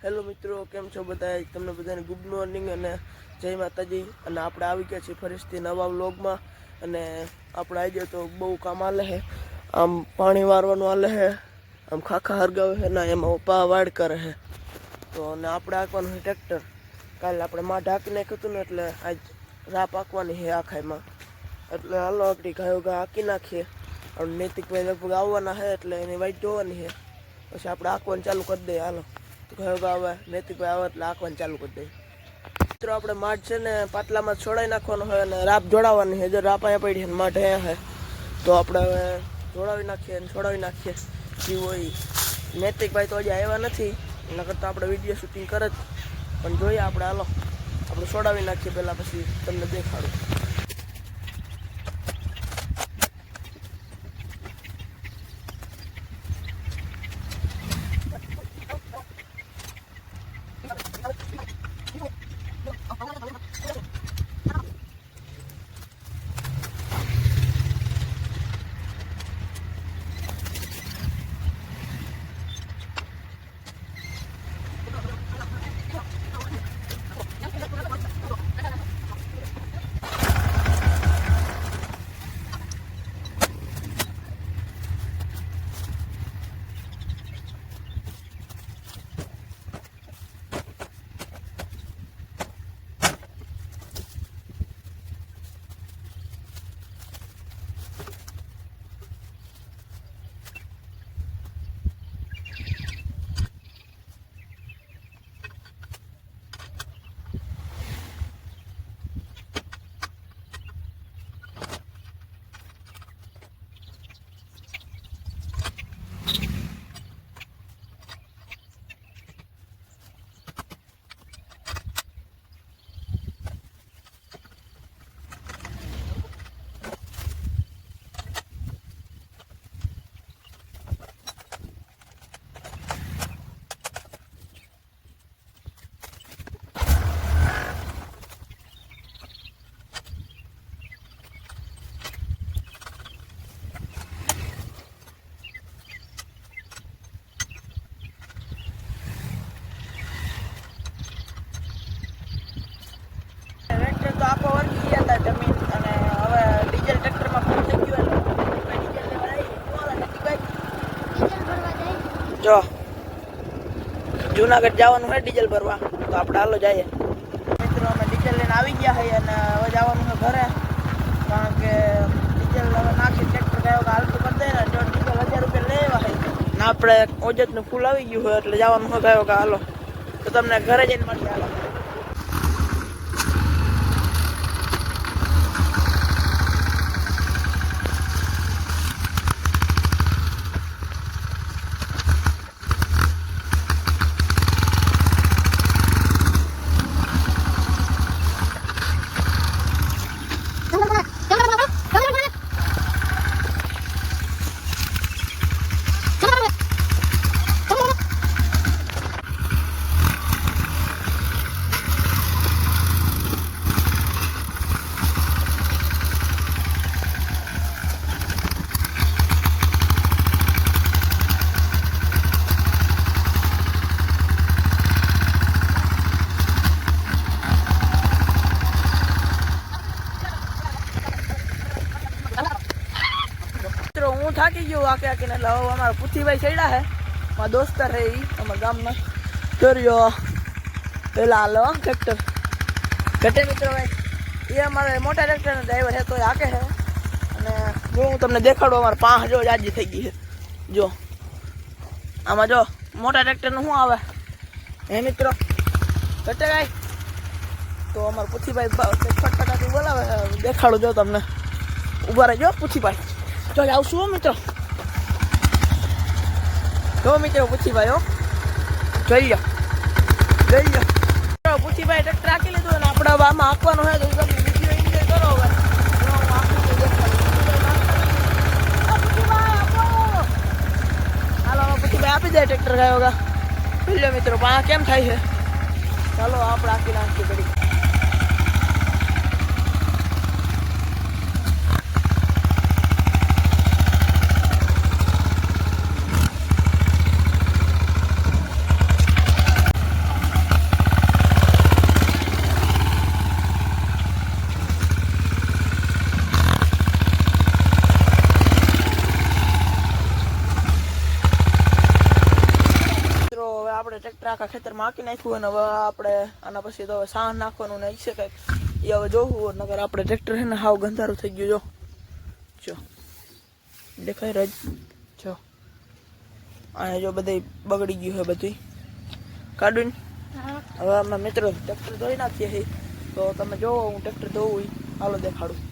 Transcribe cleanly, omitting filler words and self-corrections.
Hello મિત્રો, કેમ છો બધા? તમને બધાને ગુડ મોર્નિંગ અને જય માતાજી. અને આપણે આવી ગયા છીએ ફરીથી નવા વ્લોગમાં. અને આપણે આજે તો બહુ કામ આલે છે. આમ પાણી વારવાનું આલે છે, આમ ખાખા હરગાવે છે ને એમાં પા વાડ કરે છે. તો અને આપણે આંકવાનું છે ટ્રેક્ટર. કાલે આપણે માં ઢાંકી નાખ્યું હતું ને એટલે આજ રાહ પાકવાની છે આખાઈમાં. એટલે હાલો આપણી ગાયો ગા આંકી નાખીએ. અને નૈતિકભાઈ લગભગ આવવાના છે એટલે એની વાઈટ જોવાની છે. પછી આપણે આંકવાનું ચાલુ કરી દઈએ. હાલો ગાયો આવે, નૈતિકભાઈ આવે એટલે આંકવાનું ચાલુ કરી દઈએ. મિત્રો આપણે માઠ છે ને પાટલામાં છોડાઈ નાખવાનો હોય અને રાપ જોડાવવાની છે. જો રાપ અહીંયા પડી છે ને માઠ અહીંયા છે તો આપણે હવે જોડાવી નાખીએ અને છોડાવી નાખીએ. જે હોય નૈતિકભાઈ તો હજી આવ્યા નથી, એના કરતાં આપણે વિડીયો શૂટિંગ કરે જ. પણ જોઈએ આપણે, હાલો આપણે છોડાવી નાખીએ પહેલાં, પછી તમને દેખાડું. તો આપો વર્ગી ગયા હતા જમીન, અને હવે ડીઝલ ટ્રેક્ટરમાં ફૂલ થઈ ગયું. જો જુનાગઢ જવાનું છે ડીઝલ ભરવા, તો આપણે હાલો જઈએ. મિત્રો અમે ડીઝલ લઈને આવી ગયા છે અને હવે જવાનું છે ઘરે, કારણ કે ડીઝલ હવે નાખી ટ્રેક્ટર ગયો હાલતું કરી દે ને. જો ડીઝલ 1000 રૂપિયા લેવા છે ને આપણે ઓજતનું ફૂલ આવી ગયું હોય એટલે જવાનું છે ગયો કે હાલો. તો તમને ઘરે જઈને મળીએ. હાલો હું થાકી ગયો આકે આકીને, એટલે હવે અમારા પુથીભાઈ ચડ્યા છે, મારા દોસ્તાર છે એ અમારા ગામના. ચોર્યો પેલા હાલો ટ્રેક્ટર ઘટે મિત્રો ભાઈ, એ અમારે મોટા ટ્રેક્ટરના ડ્રાઈવર છે તો એ હાકે છે. અને જો હું તમને દેખાડું, અમારે 5 જો જાજી થઈ ગઈ છે. જો આમાં જો મોટા ટ્રેક્ટરનું શું આવે હે મિત્રો, ઘટે ગાય. તો અમારા પુથીભાઈ ફટફટાથી બોલાવે, દેખાડું જો તમને. ઊભા રહેજો પુથીભાઈ, જો આવશું હો મિત્રો. જો મિત્રો પુથીભાઈ હો, જોઈ લો પુથીભાઈ ટ્રેક્ટર રાખી લીધું અને આપણે હવે આમાં આંકવાનું હોય તો તમે વિડીયો એન્જોય કરો. હવે હાલો પુથીભાઈ આપી દે ટ્રેક્ટર ગયો ગા. જોઈ લો મિત્રો આ કેમ થાય છે. ચાલો આપણે આંકી નાખીએ ઘડી. ટ્રેક્ટર આખા ખેતરમાં હાંકી નાખ્યું અને હવે આપણે આના પછી તો હવે સાણ નાખવાનું ને છે કંઈક એ હવે જોવું નગર આપણે ટ્રેક્ટર છે ને હાવ ગંધારું થઈ ગયું જો દેખાય રજ જો અહીંયા જો બધે બગડી ગયું છે બધી કાઢું હવે અમે મિત્રો ટ્રેક્ટર ધોઈ નાખીએ છીએ તો તમે જોવો હું ટ્રેક્ટર ધોવું હાલો દેખાડું